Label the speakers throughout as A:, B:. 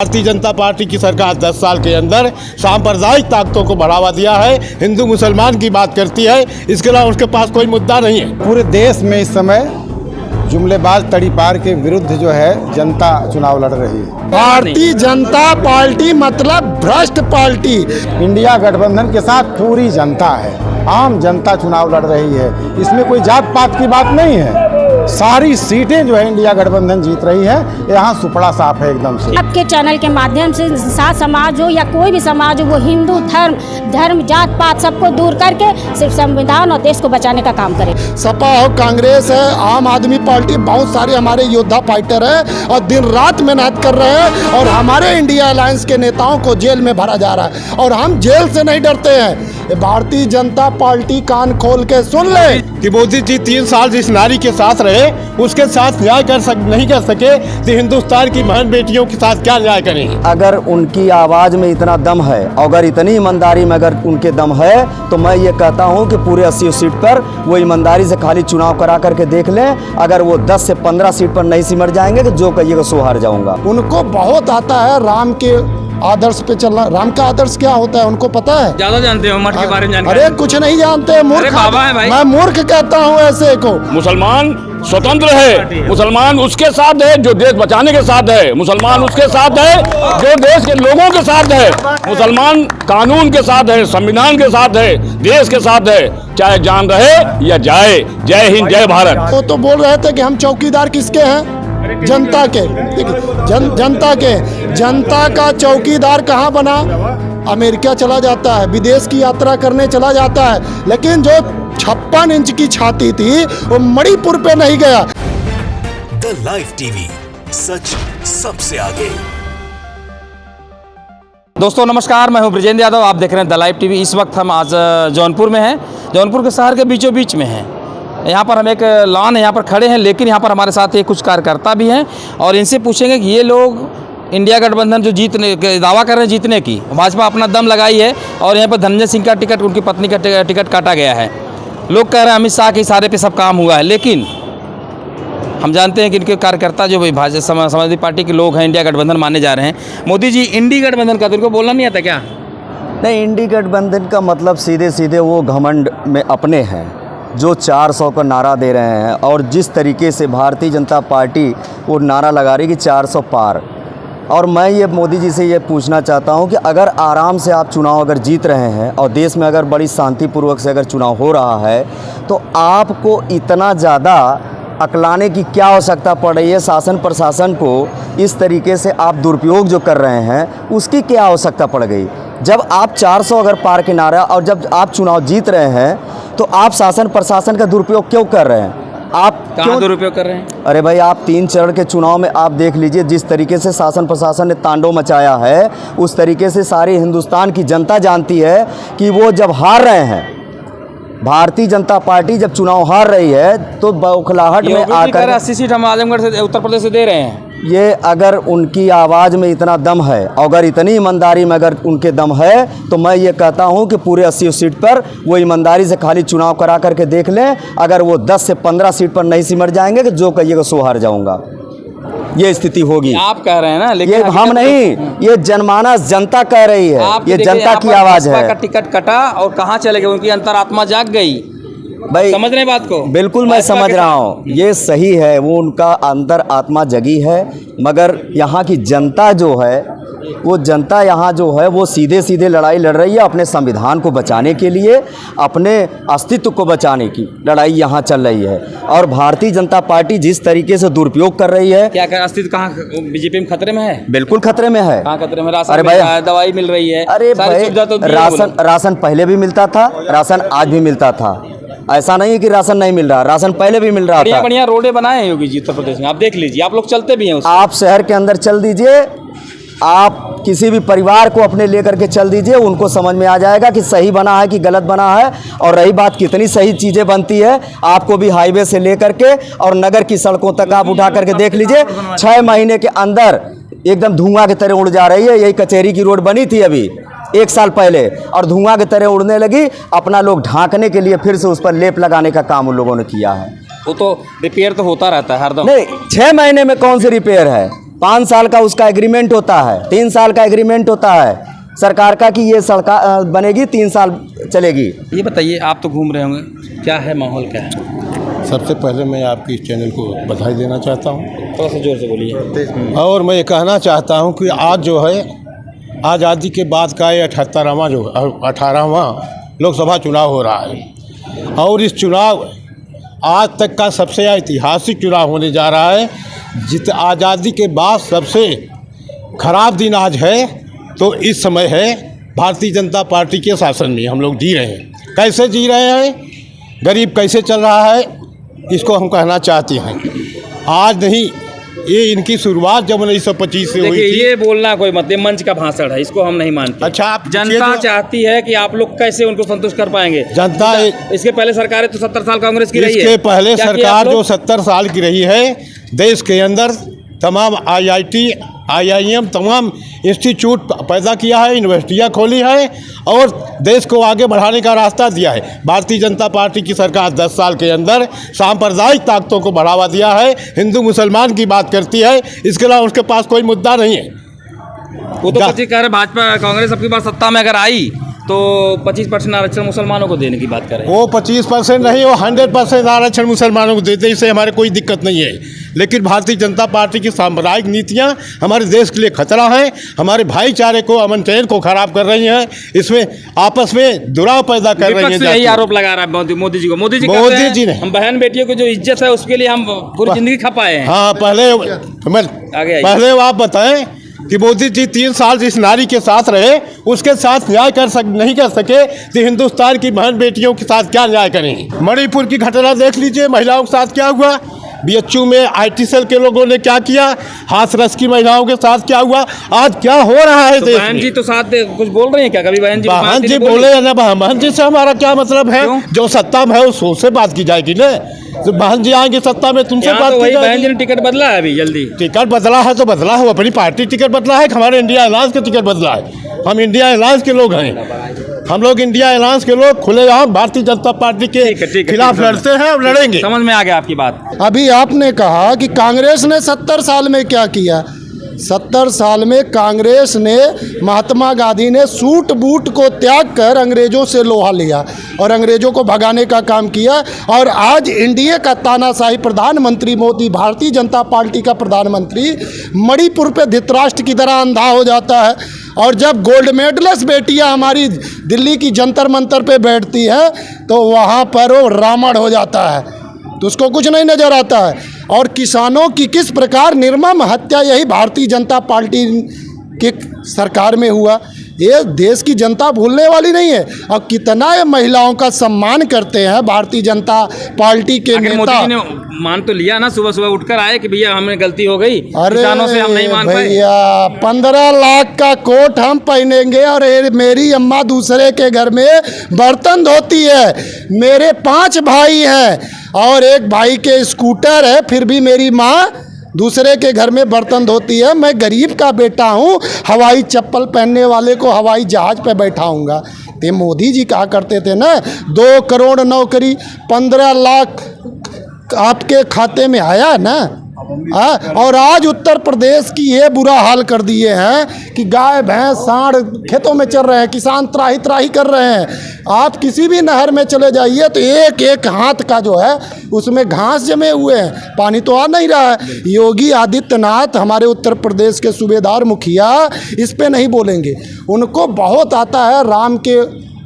A: Bharatiya Janata party की सरकार 10 साल के अंदर सांप्रदायिक ताकतों को बढ़ावा दिया है, हिंदू मुसलमान की बात करती है, इसके अलावा उसके पास कोई मुद्दा नहीं है।
B: पूरे देश में इस समय जुमलेबाज तड़ीपार के विरुद्ध जो है जनता चुनाव लड़ रही है।
A: भारतीय जनता पार्टी मतलब भ्रष्ट पार्टी।
B: इंडिया गठबंधन के साथ पूरी जनता है, आम जनता चुनाव लड़ रही है। इसमें कोई जात पात की बात नहीं है। सारी सीटें जो है इंडिया गठबंधन जीत रही है। यहाँ सुपड़ा साफ है एकदम से।
C: आपके चैनल के माध्यम से सात समाज हो या कोई भी समाज हो, वो हिंदू धर्म जात पात सबको दूर करके सिर्फ संविधान और देश को बचाने का काम करे।
A: सपा हो, कांग्रेस है, आम आदमी पार्टी, बहुत सारे हमारे योद्धा फाइटर है और दिन रात मेहनत कर रहे हैं और हमारे इंडिया अलायंस के नेताओं को जेल में भरा जा रहा है और हम जेल से नहीं डरते हैं। भारतीय जनता पार्टी कान खोल के सुन ले कि मोदी जी 3 साल जिस नारी के साथ रहे उसके साथ न्याय नहीं कर सके तो हिंदुस्तान की बहन बेटियों के साथ क्या न्याय करेंगे।
D: अगर उनकी आवाज़ में इतना दम है, अगर इतनी ईमानदारी में अगर उनके दम है, तो मैं ये कहता हूँ कि पूरे 80 सीट पर वो ईमानदारी से खाली चुनाव करा करके देख लें। अगर वो 10 से 15 सीट पर नहीं सिमट जाएंगे तो जो कहिएगा सो हार जाऊंगा।
A: उनको बहुत आता है राम के आदर्श पे चलना। राम का आदर्श क्या होता है उनको पता है?
E: ज्यादा जानते हो मठ के बारे में जानकारी?
A: अरे कुछ नहीं जानते, मूर्ख
E: बाबा है भाई।
A: मैं मूर्ख कहता हूँ ऐसे को।
F: मुसलमान स्वतंत्र है, मुसलमान उसके साथ है जो देश बचाने के साथ है, मुसलमान उसके साथ है जो देश के लोगों के साथ है, मुसलमान कानून के साथ है, संविधान के साथ है, देश के साथ है, चाहे जान रहे या जाए। जय हिंद, जय भारत।
A: तो बोल रहे थे कि हम चौकीदार किसके हैं? जनता के। जनता के। जनता का चौकीदार कहाँ बना? अमेरिका चला जाता है, विदेश की यात्रा करने चला जाता है, लेकिन जो 56 इंच की छाती थी वो मणिपुर पे नहीं गया।
G: द लाइव टीवी, सच सबसे आगे।
E: दोस्तों नमस्कार, मैं हूं ब्रजेंद्र यादव, आप देख रहे हैं द लाइव टीवी। इस वक्त हम आज जौनपुर में हैं, जौनपुर के शहर के बीचों बीच में हैं। यहाँ पर हम एक लॉन है, यहाँ पर खड़े हैं, लेकिन यहाँ पर हमारे साथ एक कुछ कार्यकर्ता भी हैं और इनसे पूछेंगे कि ये लोग इंडिया गठबंधन जो जीतने दावा कर रहे हैं जीतने की, भाजपा अपना दम लगाई है और यहाँ पर धनंजय सिंह का टिकट, उनकी पत्नी का टिकट काटा गया है। लोग कह रहे हैं अमित शाह के इशारे पे सब काम हुआ है, लेकिन हम जानते हैं कि इनके कार्यकर्ता जो भाजपा समाजवादी पार्टी के लोग हैं, इंडिया गठबंधन माने जा रहे हैं। मोदी जी इंडिया गठबंधन का तो इनको बोलना नहीं आता क्या?
D: नहीं, इंडी गठबंधन का मतलब सीधे सीधे वो घमंड में अपने हैं जो 400 का नारा दे रहे हैं और जिस तरीके से भारतीय जनता पार्टी वो नारा लगा रही कि 400 पार। और मैं ये मोदी जी से ये पूछना चाहता हूँ कि अगर आराम से आप चुनाव अगर जीत रहे हैं और देश में अगर बड़ी शांतिपूर्वक से अगर चुनाव हो रहा है, तो आपको इतना ज़्यादा अकलाने की क्या आवश्यकता पड़ रही है? शासन प्रशासन को इस तरीके से आप दुरुपयोग जो कर रहे हैं उसकी क्या आवश्यकता पड़ गई? जब आप 400 अगर पार के नारा और जब आप चुनाव जीत रहे हैं तो आप शासन प्रशासन का दुरुपयोग क्यों कर रहे हैं? आप
E: कहाँ दुरुपयोग कर रहे हैं?
D: अरे भाई, आप 3 चरण के चुनाव में आप देख लीजिए जिस तरीके से शासन प्रशासन ने तांडव मचाया है, उस तरीके से सारी हिंदुस्तान की जनता जानती है कि वो जब हार रहे हैं, भारतीय जनता पार्टी जब चुनाव हार रही है तो बौखलाहट में आकर
E: 80 सीट हम आजमगढ़ से, उत्तर प्रदेश से दे रहे हैं।
D: ये अगर उनकी आवाज़ में इतना दम है, अगर इतनी ईमानदारी में अगर उनके दम है, तो मैं ये कहता हूँ कि पूरे 80 सीट पर वो ईमानदारी से खाली चुनाव करा करके देख लें। अगर वो 10 से 15 सीट पर नहीं सिमट जाएंगे तो जो कहिएगा सो हार जाऊंगा, ये स्थिति होगी।
E: आप कह रहे हैं ना, लेकिन
D: ये हम नहीं, ये जनमानस जनता कह रही है, ये जनता की आवाज़ है।
E: का टिकट कटा और कहाँ चले गए, उनकी अंतरात्मा जाग गई।
D: भाई
E: समझ रहे बात को?
D: बिल्कुल मैं समझ रहा हूँ, ये सही है, वो उनका अंदर आत्मा जगी है, मगर यहाँ की जनता जो है, वो जनता यहाँ जो है वो सीधे सीधे लड़ाई लड़ रही है अपने संविधान को बचाने के लिए, अपने अस्तित्व को बचाने की लड़ाई यहाँ चल रही है। और भारतीय जनता पार्टी जिस तरीके से दुरुपयोग कर रही है,
E: क्या अस्तित्व कहाँ बीजेपी में खतरे में है?
D: बिल्कुल खतरे में है।
E: कहाँ खतरे में? राशन
D: अरे
E: मिल रहा है, दवाई मिल रही है,
D: अरे
E: भाई
D: तो राशन पहले भी मिलता था, राशन आज भी मिलता था, ऐसा नहीं है कि राशन नहीं मिल रहा, राशन पहले भी मिल रहा था।
E: बढ़िया रोडें बनाए हैं योगी जी उत्तर प्रदेश में, आप देख लीजिए, आप लोग चलते भी हैं।
D: आप शहर के अंदर चल दीजिए, आप किसी भी परिवार को अपने लेकर के चल दीजिए, उनको समझ में आ जाएगा कि सही बना है कि गलत बना है। और रही बात कितनी सही चीज़ें बनती है, आपको भी हाईवे से लेकर के और नगर की सड़कों तक आप उठा करके देख लीजिए, 6 महीने के अंदर एकदम धुआं की तरह उड़ जा रही है। यही कचहरी की रोड बनी थी अभी 1 साल पहले और धुआं की तरह उड़ने लगी। अपना लोग ढांकने के लिए फिर से उस पर लेप लगाने का काम उन लोगों ने किया है।
E: वो तो रिपेयर तो होता रहता है हरदम।
D: नहीं, 6 महीने में कौन सी रिपेयर है? 5 साल का उसका एग्रीमेंट होता है, 3 साल का एग्रीमेंट होता है सरकार का कि ये सड़क बनेगी, 3 साल चलेगी।
E: ये बताइए, आप तो घूम रहे होंगे, क्या है माहौल, क्या है?
H: सबसे पहले मैं आपके इस चैनल को बधाई देना चाहता हूँ
E: थोड़ा सा जोर से बोलिए।
H: और मैं ये कहना चाहता हूँ कि आज जो है आज़ादी के बाद का ये 18वां लोकसभा चुनाव हो रहा है और इस चुनाव आज तक का सबसे ऐतिहासिक चुनाव होने जा रहा है। आज़ादी के बाद सबसे खराब दिन आज है तो इस समय है भारतीय जनता पार्टी के शासन में हम लोग जी रहे हैं। कैसे जी रहे हैं, गरीब कैसे चल रहा है, इसको हम कहना चाहते हैं। आज नहीं, ये इनकी शुरुआत जब 1925 से हुई थी।
E: ये बोलना कोई मतलब मंच का भाषण है, इसको हम नहीं मानते।
H: अच्छा, आप
E: जनता चाहती है कि आप लोग कैसे उनको संतुष्ट कर पाएंगे?
H: जनता
E: इसके पहले सरकारें तो 70 साल कांग्रेस की रही है।
H: इसके पहले सरकार जो 70 साल की रही है, देश के अंदर तमाम IIT, IIM तमाम इंस्टीट्यूट पैदा किया है, यूनिवर्सिटियाँ खोली है और देश को आगे बढ़ाने का रास्ता दिया है। भारतीय जनता पार्टी की सरकार 10 साल के अंदर सांप्रदायिक ताकतों को बढ़ावा दिया है, हिंदू मुसलमान की बात करती है, इसके अलावा उसके पास कोई मुद्दा नहीं है।
E: वो तो 25 कह रहे, भाजपा कांग्रेस अब की बार सत्ता में अगर आई तो 25% आरक्षण मुसलमानों को देने की बात कर रहे हैं।
H: वो 25% नहीं, वो 100% आरक्षण मुसलमानों को देते, इससे हमारे कोई दिक्कत नहीं है। लेकिन भारतीय जनता पार्टी की सांप्रदायिक नीतियां हमारे देश के लिए खतरा है, हमारे भाईचारे को, अमन चैन को खराब कर रही हैं, इसमें आपस में दुराव पैदा कर रही हैं।
E: यही आरोप लगा रहा है मोदी जी को। मोदी जी ने हम बहन बेटियों की जो इज्जत है उसके लिए हम पूरी जिंदगी खपाए हैं।
H: हाँ, पहले आप बताएं कि मोदी जी 3 साल जिस नारी के साथ रहे उसके साथ न्याय नहीं कर सके तो हिंदुस्तान की बहन बेटियों के साथ क्या न्याय करेंगे? मणिपुर की घटना देख लीजिए, महिलाओं के साथ क्या हुआ, BHU में IT सेल के लोगों ने क्या किया, हाथरस की महिलाओं के साथ क्या हुआ, आज क्या हो रहा है देश में?
E: बहन जी तो साथ कुछ बोल रही हैं क्या? कभी बहन जी
H: बोले या ना, बहन जी से हमारा क्या मतलब है? जो सत्ता में है उससे बात की जाएगी ना। तो बहन जी आएंगे सत्ता में, तुमसे बात की जाएगी।
E: बहन जी ने टिकट बदला है अभी, जल्दी
H: टिकट बदला है तो बदला है, अपनी पार्टी टिकट बदला है, हमारे इंडिया अलायंस का टिकट बदला है। हम इंडिया अलायंस के लोग हैं, हम लोग इंडिया अलायंस के लोग खुलेआम भारतीय जनता पार्टी के खिलाफ लड़ते हैं और लड़ेंगे।
E: समझ में आ गया आपकी बात।
A: अभी आपने कहा कि कांग्रेस ने 70 साल में क्या किया। 70 साल में कांग्रेस ने, महात्मा गांधी ने सूट बूट को त्याग कर अंग्रेजों से लोहा लिया और अंग्रेजों को भगाने का काम किया। और आज इंडिया का तानाशाही प्रधानमंत्री मोदी, भारतीय जनता पार्टी का प्रधानमंत्री, मणिपुर पे धृतराष्ट्र की तरह अंधा हो जाता है। और जब गोल्ड मेडलिस्ट बेटियां हमारी दिल्ली की जंतर मंतर पे बैठती है तो वहाँ पर वो रावण हो जाता है, तो उसको कुछ नहीं नज़र आता है। और किसानों की किस प्रकार निर्मम हत्या यही भारतीय जनता पार्टी की सरकार में हुआ, ये देश की जनता भूलने वाली नहीं है। और कितना ये महिलाओं का सम्मान करते हैं भारतीय जनता पार्टी के नेता।
E: मोदी जी ने मान तो लिया ना, सुबह सुबह उठकर आए कि भैया हमें गलती हो गई, किसानों से हम नहीं मान पाए।
A: भैया 15 लाख का कोट हम पहनेंगे और मेरी अम्मा दूसरे के घर में बर्तन धोती है। मेरे 5 भाई हैं और एक भाई के स्कूटर है, फिर भी मेरी माँ दूसरे के घर में बर्तन धोती है। मैं गरीब का बेटा हूँ, हवाई चप्पल पहनने वाले को हवाई जहाज पे बैठाऊंगा। तो मोदी जी कहा करते थे ना, 2 करोड़ नौकरी, 15 लाख आपके खाते में आया ना। और आज उत्तर प्रदेश की ये बुरा हाल कर दिए हैं कि गाय भैंस सांड खेतों में चल रहे हैं, किसान त्राही त्राही कर रहे हैं। आप किसी भी नहर में चले जाइए तो एक एक हाथ का जो है उसमें घास जमे हुए हैं, पानी तो आ नहीं रहा है। योगी आदित्यनाथ हमारे उत्तर प्रदेश के सूबेदार मुखिया इस पे नहीं बोलेंगे, उनको बहुत आता है राम के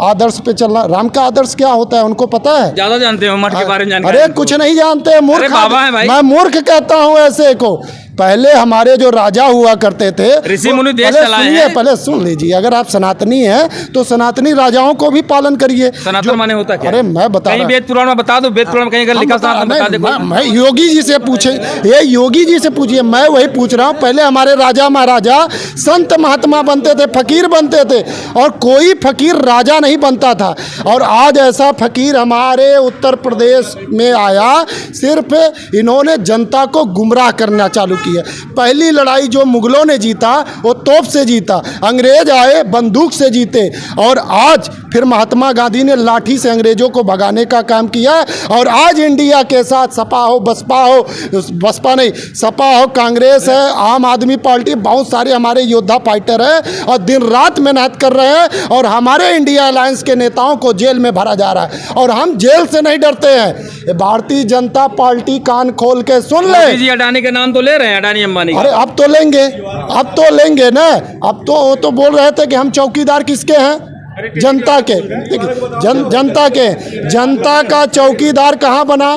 A: आदर्श पे चलना। राम का आदर्श क्या होता है उनको पता है,
E: ज्यादा जानते हो मठ के बारे में जानते।
A: अरे कुछ नहीं जानते, मूर्ख
E: बाबा है भाई।
A: मैं मूर्ख कहता हूँ ऐसे को। पहले हमारे जो राजा हुआ करते थे,
E: ऋषि मुनि देश चलाए हैं।
A: पहले सुन लीजिए, अगर आप सनातनी हैं तो सनातनी राजाओं को भी पालन करिए।
E: सनातन माने होता क्या?
A: अरे मैं बता रहा हूं,
E: वेद पुराण में बता दो, वेद पुराण में कहीं अगर लिखा बता दे।
A: मैं योगी जी से पूछे, ये योगी जी से पूछिए, मैं वही पूछ रहा हूँ। पहले हमारे राजा महाराजा संत महात्मा बनते थे, फकीर बनते थे, और कोई फकीर राजा नहीं बनता था। और आज ऐसा फकीर हमारे उत्तर प्रदेश में आया, सिर्फ इन्होंने जनता को गुमराह करना चालू की है। पहली लड़ाई जो मुगलों ने जीता वो तोप से जीता, अंग्रेज आए बंदूक से जीते, और आज फिर महात्मा गांधी ने लाठी से अंग्रेजों को भगाने का काम किया। और आज इंडिया के साथ सपा हो, बसपा नहीं, सपा हो, कांग्रेस है, आम आदमी पार्टी, बहुत सारे हमारे योद्धा फाइटर है और दिन रात मेहनत कर रहे हैं। और हमारे इंडिया अलायंस के नेताओं को जेल में भरा जा रहा है और हम जेल से नहीं डरते हैं। भारतीय जनता पार्टी कान खोल के सुन ले।
E: जी अडानी का नाम तो ले रहे हैं, अडानी अंबानी।
A: अरे अब तो लेंगे ना। अब तो वो तो बोल रहे थे कि हम चौकीदार किसके हैं, जनता के। जनता का चौकीदार कहाँ बना?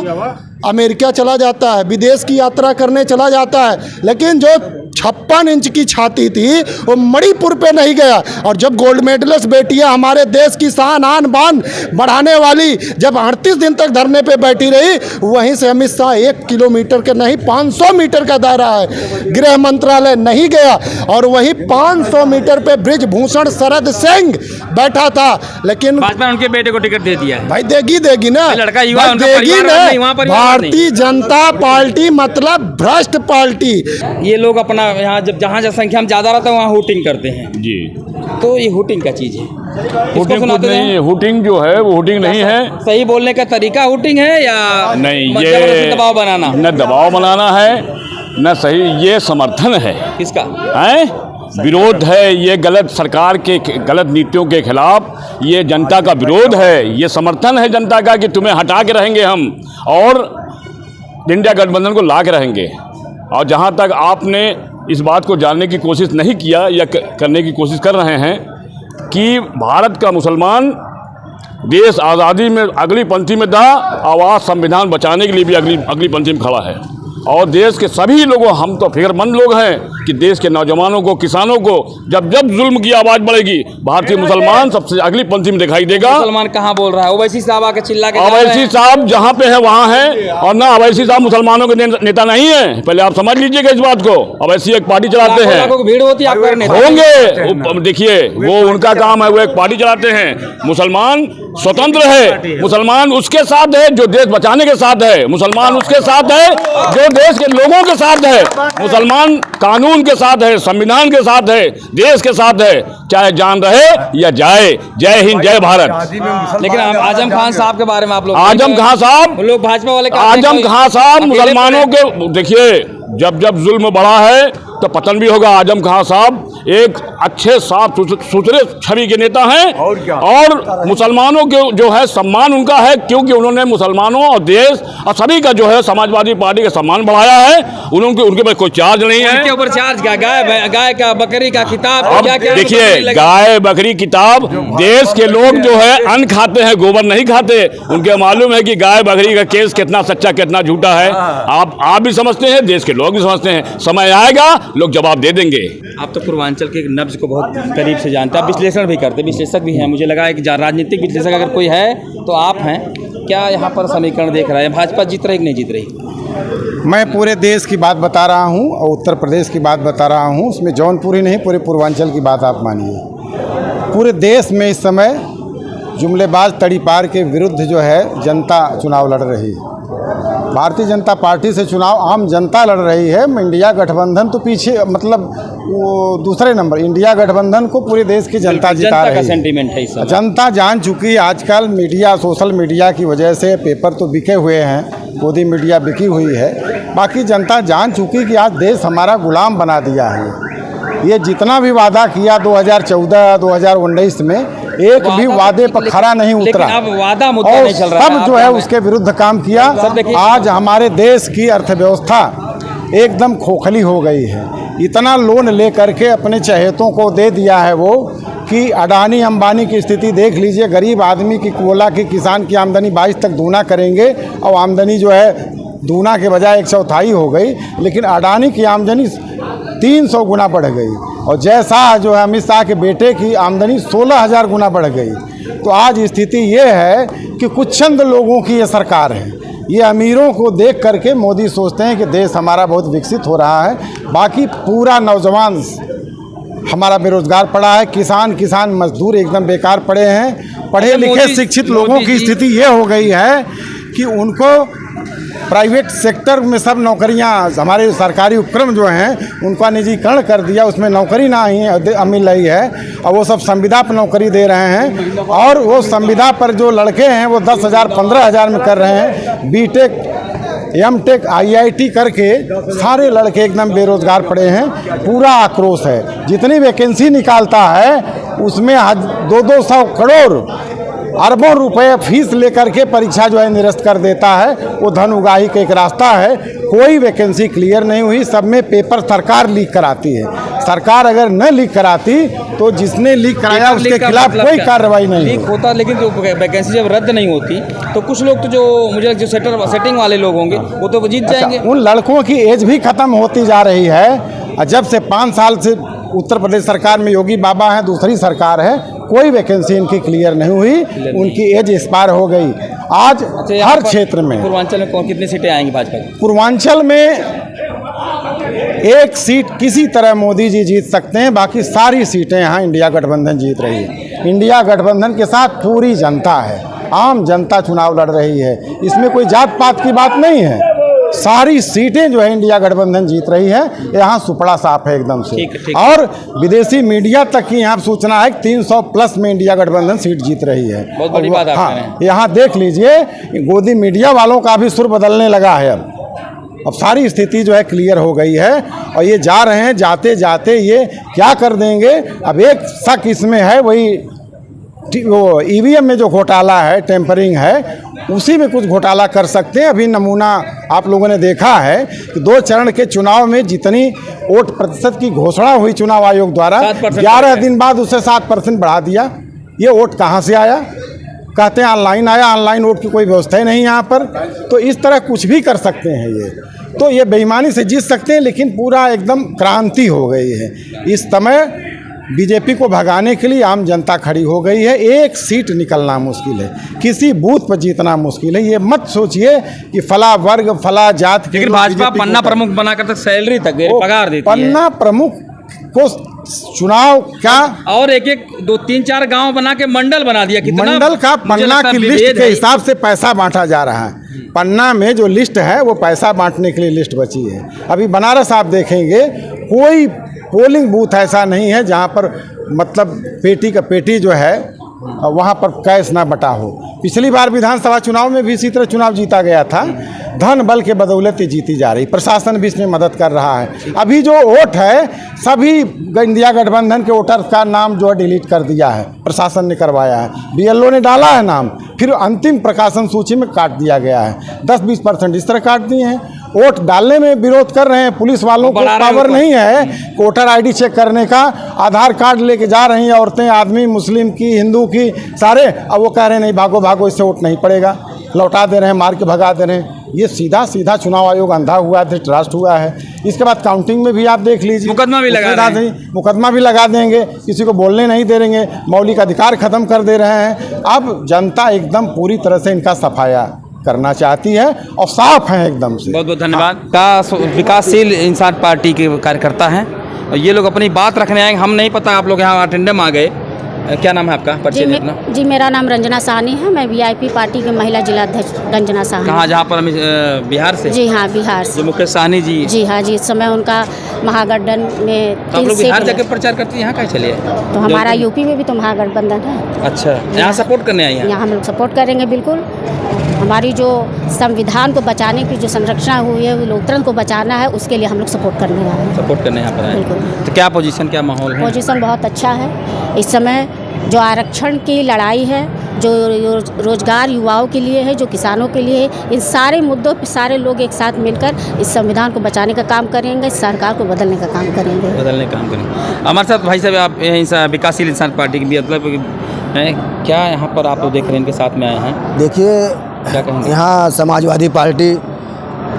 A: अमेरिका चला जाता है, विदेश की यात्रा करने चला जाता है, लेकिन जो 56 इंच की छाती थी वो मणिपुर पे नहीं गया। और जब गोल्ड मेडलिस्ट बेटियां हमारे देश की शान आन बान बढ़ाने वाली जब 38 दिन तक धरने पे बैठी रही, वहीं से अमित शाह 1 किलोमीटर के नहीं 500 मीटर का दायरा है, गृह मंत्रालय नहीं गया। और वहीं 500 मीटर पे ब्रिजभूषण शरद सिंह बैठा था, लेकिन
E: भाजपा ने उनके बेटे को टिकट दे दिया है।
A: भाई देगी ना,
E: लड़का युवा,
A: देगी ना।
E: परिवार
A: भारतीय जनता पार्टी मतलब भ्रष्ट पार्टी।
E: ये लोग अपना यहाँ जब जहाँ जनसंख्या में ज़्यादा रहता है वहाँ हुटिंग करते हैं
F: जी।
E: तो ये हुटिंग का चीज़ है।
F: हुटिंग कुछ नहीं है, हुटिंग जो है वो हुटिंग नहीं है।
E: सही बोलने का तरीका हुटिंग है या
F: नहीं,
E: ये
F: ये
E: दबाव बनाना?
F: न दबाव बनाना है न सही, ये समर्थन है।
E: किसका
F: है? विरोध है, ये गलत सरकार के गलत नीतियों के खिलाफ ये जनता का विरोध है। ये समर्थन है जनता का कि तुम्हें हटा के रहेंगे हम और इंडिया गठबंधन को ला के रहेंगे। और जहाँ तक आपने इस बात को जानने की कोशिश नहीं किया या करने की कोशिश कर रहे हैं कि भारत का मुसलमान देश आज़ादी में अगली पंक्ति में था, आवाज़ संविधान बचाने के लिए भी अगली पंक्ति में खड़ा है। और देश के सभी लोगों, हम तो फिक्रमंद लोग हैं कि देश के नौजवानों को, किसानों को जब जुल्म की आवाज़ बढ़ेगी, भारतीय मुसलमान सबसे अगली पंक्ति में दिखाई देगा।
E: मुसलमान कहाँ बोल रहा है? ओवैसी साहब आके चिल्ला के
F: ओवैसी साहब जहाँ पे है वहाँ है, और ना ओवैसी साहब मुसलमानों के नेता नहीं है। पहले आप समझ लीजिएगा इस बात को। ओवैसी एक पार्टी चलाते हैं,
E: भीड़ होती है
F: होंगे, देखिए वो उनका काम है, वो एक पार्टी चलाते हैं। मुसलमान स्वतंत्र है, मुसलमान उसके साथ है जो देश बचाने के साथ है, मुसलमान उसके साथ है जो देश के लोगों के साथ है, मुसलमान कानून के साथ है, संविधान के साथ है, देश के साथ है, चाहे जान रहे या जाए। जय हिंद, जय भारत।
E: लेकिन आजम खान साहब के बारे में आप लोग,
F: आजम खान साहब,
E: लोग भाजपा वाले,
F: आजम खान साहब मुसलमानों के, देखिए जब जुल्म बढ़ा है तो पतन भी होगा। आजम खान साहब एक अच्छे साफ सुथरे छवि के नेता हैं और मुसलमानों के जो है सम्मान उनका है, क्योंकि उन्होंने मुसलमानों और देश और सभी का जो है समाजवादी पार्टी का सम्मान बढ़ाया है। उनके पास कोई चार्ज नहीं है।
E: उनके ऊपर चार्ज क्या? गाय का, बकरी का किताब, क्या
F: देखिए, गाय बकरी किताब, देश के लोग जो है अन्न खाते हैं, गोबर नहीं खाते। उनके मालूम है कि गाय बकरी का केस कितना सच्चा कितना झूठा है। आप भी समझते हैं, देश के लोग भी समझते हैं। समय आएगा लोग जवाब दे देंगे।
E: आप तो पूर्वांचल के नब्ज को बहुत करीब से जानते हैं, विश्लेषण भी करते, विश्लेषक भी हैं। मुझे लगा कि राजनीतिक विश्लेषक अगर कोई है तो आप हैं। क्या यहाँ पर समीकरण देख रहे हैं, भाजपा जीत रही कि नहीं जीत रही?
B: मैं पूरे देश की बात बता रहा हूँ और उत्तर प्रदेश की बात बता रहा हूँ। उसमें जौनपुर ही नहीं, पूरे पूर्वांचल की बात आप मानिए। पूरे देश में इस समय जुमलेबाज तड़ीपार के विरुद्ध जो है जनता चुनाव लड़ रही है। भारतीय जनता पार्टी से चुनाव आम जनता लड़ रही है। इंडिया गठबंधन तो पीछे, मतलब वो दूसरे नंबर। इंडिया गठबंधन को पूरे देश की जनता जिता रही है।
E: सेंटीमेंट है इस समय।
B: जनता जान चुकी है। आजकल मीडिया, सोशल मीडिया की वजह से पेपर तो बिके हुए हैं, गोदी मीडिया बिकी हुई है। बाकी जनता जान चुकी कि आज देश हमारा गुलाम बना दिया है। ये जितना भी वादा किया 2014, 2019 में, एक भी वादे पर खरा नहीं उतरा।
E: अब वादा मुद्दा नहीं चल रहा है।
B: सब जो है उसके विरुद्ध काम किया। आज हमारे देश की अर्थव्यवस्था एकदम खोखली हो गई है। इतना लोन ले करके अपने चहेतों को दे दिया है वो कि अडानी अंबानी की स्थिति देख लीजिए। गरीब आदमी की, कोला की, किसान की आमदनी 22 तक दूना करेंगे और आमदनी जो है दूना के बजाय 1/4 हो गई। लेकिन अडानी की आमदनी 300 गुना बढ़ गई और जय शाह जो है अमित शाह के बेटे की आमदनी 16,000 गुना बढ़ गई। तो आज स्थिति ये है कि कुछ चंद लोगों की ये सरकार है। ये अमीरों को देख करके मोदी सोचते हैं कि देश हमारा बहुत विकसित हो रहा है। बाकी पूरा नौजवान हमारा बेरोजगार पड़ा है। किसान मजदूर एकदम बेकार पड़े हैं। पढ़े लिखे शिक्षित लोगों की स्थिति ये हो गई है कि उनको प्राइवेट सेक्टर में सब नौकरियां, हमारे सरकारी उपक्रम जो हैं उनका निजीकरण कर दिया, उसमें नौकरी ना ही मिल रही है और वो सब संविदा पर नौकरी दे रहे हैं। और वो संविदा पर जो लड़के हैं वो 10,000 15,000 में कर रहे हैं। बीटेक एमटेक IIT करके सारे लड़के एकदम बेरोजगार पड़े हैं। पूरा आक्रोश है। जितनी वैकेंसी निकालता है उसमें 200 करोड़ अरबों रुपए फीस लेकर के परीक्षा जो है निरस्त कर देता है। वो धन उगाही का एक रास्ता है। कोई वैकेंसी क्लियर नहीं हुई, सब में पेपर सरकार लीक कराती है। सरकार अगर न लीक कराती तो जिसने लीक कराया उसके खिलाफ कोई कार्रवाई नहीं
E: लीक होता, लेकिन जो वैकेंसी जब रद्द नहीं होती तो कुछ लोग तो जो मुझे जो सेटिंग वाले लोग होंगे वो तो जीत जाएंगे।
B: उन लड़कों की एज भी खत्म होती जा रही है। जब से 5 साल से उत्तर प्रदेश सरकार में योगी बाबा है, दूसरी सरकार है, कोई वैकेंसी इनकी क्लियर नहीं हुई, उनकी एज एक्सपायर हो गई। आज हर क्षेत्र में,
E: पूर्वांचल में कितनी सीटें आएंगी भाजपा की?
B: पूर्वांचल में 1 सीट किसी तरह मोदी जी जीत सकते हैं, बाकी सारी सीटें यहाँ इंडिया गठबंधन जीत रही है। इंडिया गठबंधन के साथ पूरी जनता है, आम जनता चुनाव लड़ रही है। इसमें कोई जात पात की बात नहीं है। सारी सीटें जो है इंडिया गठबंधन जीत रही है। यहाँ सुपड़ा साफ है एकदम से।
E: ठीक।
B: और विदेशी मीडिया तक की यहाँ सूचना है कि 300 प्लस में इंडिया गठबंधन सीट जीत रही है।
E: बहुत बड़ी बात आप कह रहे हैं।
B: यहाँ देख लीजिए, गोदी मीडिया वालों का भी सुर बदलने लगा है। अब सारी स्थिति जो है क्लियर हो गई है और ये जा रहे हैं, जाते जाते ये क्या कर देंगे। अब एक शक इसमें है, वही वो EVM में जो घोटाला है, टेम्परिंग है, उसी में कुछ घोटाला कर सकते हैं। अभी नमूना आप लोगों ने देखा है कि 2 चरण के चुनाव में जितनी वोट प्रतिशत की घोषणा हुई चुनाव आयोग द्वारा, 11 दिन बाद उसे 7% बढ़ा दिया। ये वोट कहाँ से आया? कहते हैं ऑनलाइन आया। ऑनलाइन वोट की कोई व्यवस्था ही नहीं यहाँ पर। तो इस तरह कुछ भी कर सकते हैं ये। तो ये बेईमानी से जीत सकते हैं, लेकिन पूरा एकदम क्रांति हो गई है। इस समय बीजेपी को भगाने के लिए आम जनता खड़ी हो गई है। 1 सीट निकलना मुश्किल है, किसी बूथ पर जीतना मुश्किल है। ये मत सोचिए कि फला वर्ग फला जात के।
E: लेकिन भाजपा पन्ना प्रमुख बनाकर तक सैलरी तक पगार देती है।
B: पन्ना प्रमुख को चुनाव क्या,
E: और एक 2 3 4 गांव बना के मंडल बना दिया। कितना
B: मंडल का पन्ना की लिस्ट के हिसाब से पैसा बांटा जा रहा है। पन्ना में जो लिस्ट है वो पैसा बांटने के लिए लिस्ट बची है। अभी बनारस आप देखेंगे, कोई पोलिंग बूथ ऐसा नहीं है जहाँ पर मतलब पेटी का पेटी जो है वहाँ पर कैश ना बटा हो। पिछली बार विधानसभा चुनाव में भी इसी तरह चुनाव जीता गया था। धन बल के बदौलत ही जीती जा रही। प्रशासन भी इसमें मदद कर रहा है। अभी जो वोट है, सभी इंडिया गठबंधन के वोटर का नाम जो है डिलीट कर दिया है, प्रशासन ने करवाया है। BLO ने डाला है नाम, फिर अंतिम प्रकाशन सूची में काट दिया गया है। 10-20% इस तरह काट दिए हैं। वोट डालने में विरोध कर रहे हैं। पुलिस वालों को पावर नहीं है वोटर ID चेक करने का। आधार कार्ड लेके जा रही हैं औरतें, आदमी, मुस्लिम की, हिंदू की, सारे। अब वो कह रहे हैं नहीं भागो भागो, इससे वोट नहीं पड़ेगा, लौटा दे रहे हैं, मार के भगा दे रहे हैं। ये सीधा सीधा चुनाव आयोग अंधा हुआ है, ट्रस्ट हुआ है। इसके बाद काउंटिंग में भी आप देख लीजिए,
E: मुकदमा भी लगा
B: देंगे, किसी को बोलने नहीं दे देंगे, मौलिक अधिकार खत्म कर दे रहे हैं। अब जनता एकदम पूरी तरह से इनका सफाया करना चाहती है और साफ है एकदम से।
E: बहुत बहुत धन्यवाद। विकासशील इंसान पार्टी के कार्यकर्ता हैं और ये लोग अपनी बात रखने आएंगे। हम नहीं पता आप लोग यहाँ अटेंडम आ गए। क्या नाम है आपका? परिचय देना।
C: जी, मेरा नाम रंजना साहनी है। मैं VIP पार्टी के महिला जिला अध्यक्ष रंजना साहनी।
E: कहाँ? जहाँ पर हम बिहार से?
C: जी हाँ, बिहार से।
E: जो मुकेश साहनी जी?
C: जी हाँ जी। इस समय उनका महागठबंधन में
E: तो आप लोग बिहार जाकर प्रचार करते हैं, यहाँ कहाँ चलिए?
C: तो हमारा UP में भी तो महागठबंधन है।
E: अच्छा, यहाँ सपोर्ट करने आई हैं?
C: यहाँ हम लोग सपोर्ट करेंगे बिल्कुल। हमारी जो संविधान को बचाने की जो संरक्षण हुई है, लोकतंत्र को बचाना है, उसके लिए हम लोग सपोर्ट करने आए हैं।
E: सपोर्ट करने यहाँ पर आए।
C: बिल्कुल।
E: तो क्या पोजीशन, क्या माहौल है?
C: पोजीशन बहुत अच्छा है। इस समय जो आरक्षण की लड़ाई है, जो रोजगार युवाओं के लिए है, जो किसानों के लिए है, इन सारे मुद्दों पर सारे लोग एक साथ मिलकर इस संविधान को बचाने का काम करेंगे, सरकार को बदलने का काम करेंगे।
E: हमारे साथ भाई साहब, आप विकासशील इंसान पार्टी की मतलब क्या यहाँ पर आप लोग देख रहे हैं, इनके साथ में आए हैं?
I: देखिए,
E: क्या कहेंगे?
I: यहाँ समाजवादी पार्टी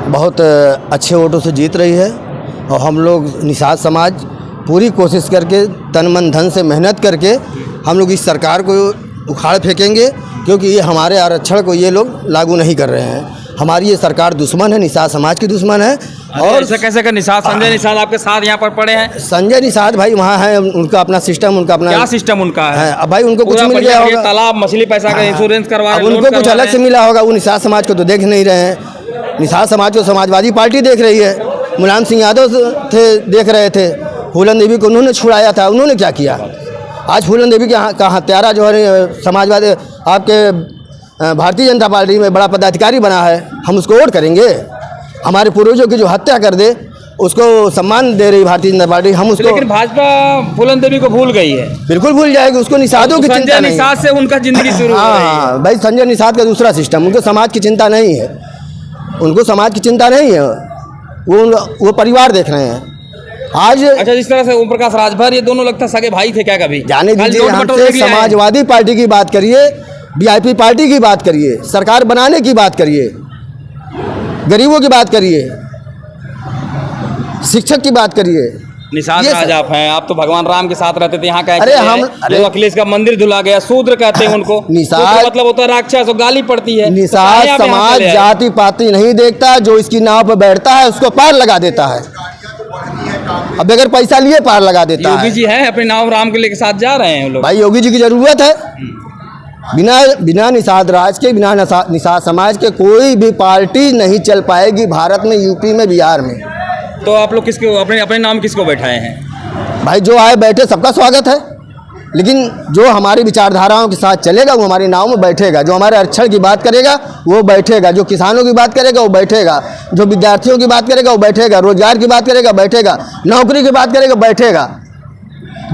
I: बहुत अच्छे वोटों से जीत रही है और हम लोग निषाद समाज पूरी कोशिश करके तन मन धन से मेहनत करके हम लोग इस सरकार को उखाड़ फेंकेंगे, क्योंकि ये हमारे आरक्षण को ये लोग लागू नहीं कर रहे हैं। हमारी ये सरकार दुश्मन है, निषाद समाज की दुश्मन है।
E: और ऐसा कैसे कर निषाद, संजय निषाद आपके साथ यहाँ पर पड़े हैं?
I: संजय निषाद भाई वहाँ है, उनका अपना सिस्टम, उनका अपना
E: क्या सिस्टम उनका है?
I: अब भाई उनको कुछ मिल गया होगा,
E: तालाब, मछली पैसा का इंश्योरेंस करवा रहे हैं,
I: उनको कुछ अलग से मिला होगा। वो निषाद समाज को तो देख नहीं रहे हैं। निषाद समाज को समाजवादी पार्टी देख रही है। मुलायम सिंह यादव थे, देख रहे थे। फूलन देवी को उन्होंने छुड़ाया था, उन्होंने क्या किया? आज फूलन देवी का हत्यारा जो है समाजवादी आपके भारतीय जनता पार्टी में बड़ा पदाधिकारी बना है, हम उसको वोट करेंगे? हमारे पूर्वजों की जो हत्या कर दे उसको सम्मान दे रही भारतीय जनता पार्टी, हम उसको।
E: लेकिन भाजपा फूलन देवी को भूल गई है।
I: बिल्कुल भूल जाएगी, उसको निषादों की चिंता नहीं।
E: निषाद से उनका जिंदगी शुरू हो रही है।
I: हाँ भाई, संजय निषाद का दूसरा सिस्टम, उनको समाज की चिंता नहीं है, उनको समाज की चिंता नहीं है, वो परिवार देख रहे हैं आज।
E: अच्छा, जिस तरह से ओम प्रकाश राजभर, ये दोनों लगता सगे भाई थे क्या कभी?
I: जाने दीजिए, हमसे समाजवादी पार्टी की बात करिए, वीआईपी पार्टी की बात करिए, सरकार बनाने की बात करिए, गरीबों की बात करिए, शिक्षक की बात करिए।
E: निषाद राज आप हैं, आप तो भगवान राम के साथ रहते थे। यहाँ का
I: अरे हम
E: जो अखिलेश का मंदिर धुला गया, शूद्र कहते हैं उनको।
I: निषाद
E: मतलब होता है राक्षस, गाली पड़ती है।
I: निषाद समाज जाति पाति नहीं देखता, जो इसकी नाव पर बैठता है उसको पार लगा देता है। अब बगैर पैसा लिए पार लगा देता है।
E: योगी जी है अपने नाम राम के लेके साथ जा रहे हैं लोग।
I: भाई योगी जी की जरूरत है? बिना निषाद राज के, बिना निषाद समाज के कोई भी पार्टी नहीं चल पाएगी भारत में, यूपी में, बिहार में।
E: तो आप लोग किसको अपने नाम किसको बैठाए हैं?
I: भाई जो आए बैठे, सबका स्वागत है, लेकिन जो हमारी विचारधाराओं के साथ चलेगा वो हमारी नाव में बैठेगा। जो हमारे आरक्षण की बात करेगा वो बैठेगा, जो किसानों की बात करेगा वो बैठेगा, जो विद्यार्थियों की बात करेगा वो बैठेगा, रोजगार की बात करेगा बैठेगा, नौकरी की बात करेगा बैठेगा,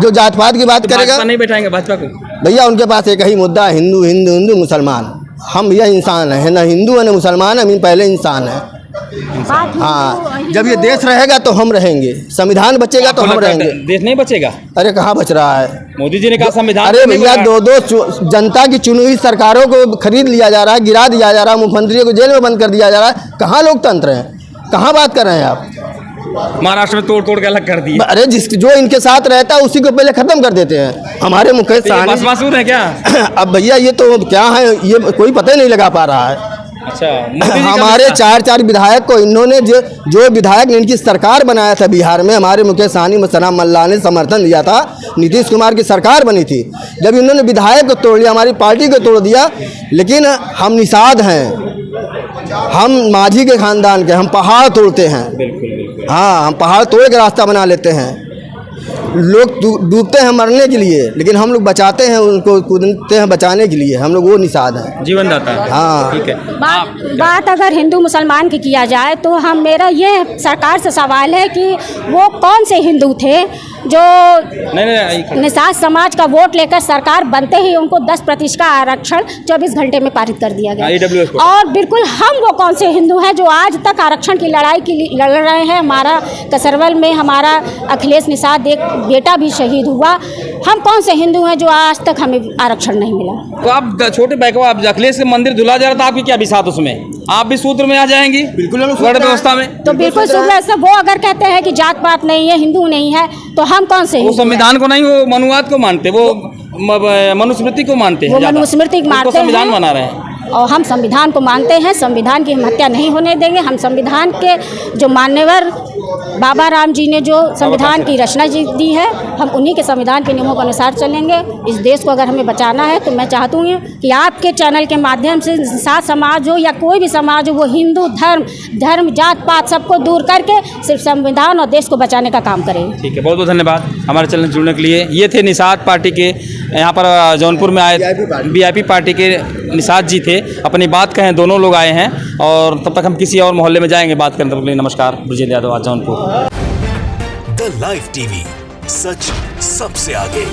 I: जो जात पात की बात करेगा नहीं
E: बैठाएंगे भाजपा को।
I: भैया उनके पास एक ही मुद्दा है, हिंदू हिंदू हिंदू मुसलमान। हम भैया इंसान है, न हिंदू है न मुसलमान है, हम पहले इंसान है। हाँ, जब ये देश रहेगा तो हम रहेंगे, संविधान बचेगा तो हम रहेंगे।
E: देश नहीं बचेगा?
I: अरे कहाँ बच रहा है?
E: मोदी जी ने कहा संविधान।
I: अरे भैया दो जनता की चुनी हुई सरकारों को खरीद लिया जा रहा है, गिरा दिया जा रहा है, मुख्यमंत्रियों को जेल में बंद कर दिया जा रहा है। कहाँ लोकतंत्र है? कहाँ बात कर रहे हैं आप?
E: महाराष्ट्र में तोड़ के अलग कर दिया।
I: अरे जो इनके साथ रहता है उसी को पहले खत्म कर देते हैं। हमारे मुकेश सहनी
E: मशहूर है क्या?
I: अब भैया ये तो क्या है, ये कोई पता ही नहीं लगा पा रहा है।
E: अच्छा,
I: हमारे चार विधायक को इन्होंने जो विधायक ने इनकी सरकार बनाया था बिहार में, हमारे मुकेश सहनी मसराम मल्ला ने समर्थन दिया था, नीतीश कुमार की सरकार बनी थी। जब इन्होंने विधायक को तोड़ लिया, हमारी पार्टी को तोड़ दिया। लेकिन हम निषाद हैं, हम माझी के खानदान के, हम पहाड़ तोड़ते हैं। हाँ, हम पहाड़ तोड़ के रास्ता बना लेते हैं। लोग डूबते हैं मरने के लिए, लेकिन हम लोग बचाते हैं, उनको कूदते हैं बचाने के लिए। हम लोग वो निषाद हैं,
E: जीवन दाता है।
I: हाँ
E: ठीक है।
C: बात अगर हिंदू मुसलमान की किया जाए तो मेरा ये सरकार से सवाल है कि वो कौन से हिंदू थे जो निषाद समाज का वोट लेकर सरकार बनते ही उनको 10% का आरक्षण 24 घंटे में पारित कर दिया गया। और बिल्कुल हम वो कौन से हिंदू हैं जो आज तक आरक्षण की लड़ाई के लिए लड़ रहे हैं। हमारा कसरवल में हमारा अखिलेश निषाद एक बेटा भी शहीद हुआ। हम कौन से हिंदू हैं जो आज तक हमें आरक्षण नहीं मिला?
E: तो आप छोटे बैको, आप अखिलेश के मंदिर धुला जा रहा था, आपकी क्या विसात उसमें? आप भी सूत्र में आ जाएंगी बिल्कुल व्यवस्था में।
C: तो बिल्कुल सूत्र, वो अगर कहते हैं कि जात पात नहीं है, हिंदू नहीं है, तो हम कौन से?
E: वो संविधान को नहीं, वो मनुवाद को मानते, वो मनुस्मृति को मानते हैं।
C: वो मनुस्मृति को मानते हैं,
E: संविधान बना रहे हैं।
C: और हम संविधान को मानते हैं, संविधान की हम हत्या नहीं होने देंगे। हम संविधान के जो मान्यवर बाबा राम जी ने जो संविधान की रचना दी है, हम उन्हीं के संविधान के नियमों के अनुसार चलेंगे। इस देश को अगर हमें बचाना है तो मैं चाहती हूँ कि आपके चैनल के माध्यम से निषाद समाज हो या कोई भी समाज हो, वो हिंदू धर्म जात पात सबको दूर करके सिर्फ संविधान और देश को बचाने का काम करें।
E: ठीक है, बहुत बहुत धन्यवाद हमारे चैनल से जुड़ने के लिए। ये थे निषाद पार्टी के, यहाँ पर जौनपुर में आए वीआईपी पार्टी के निषाद जी थे। अपनी बात कहें, दोनों लोग आए हैं। और तब तक हम किसी और मोहल्ले में जाएंगे बात करने के लिए। नमस्कार, Brajendra Yadav, Jaunpur.
G: The live TV, सच सबसे आगे।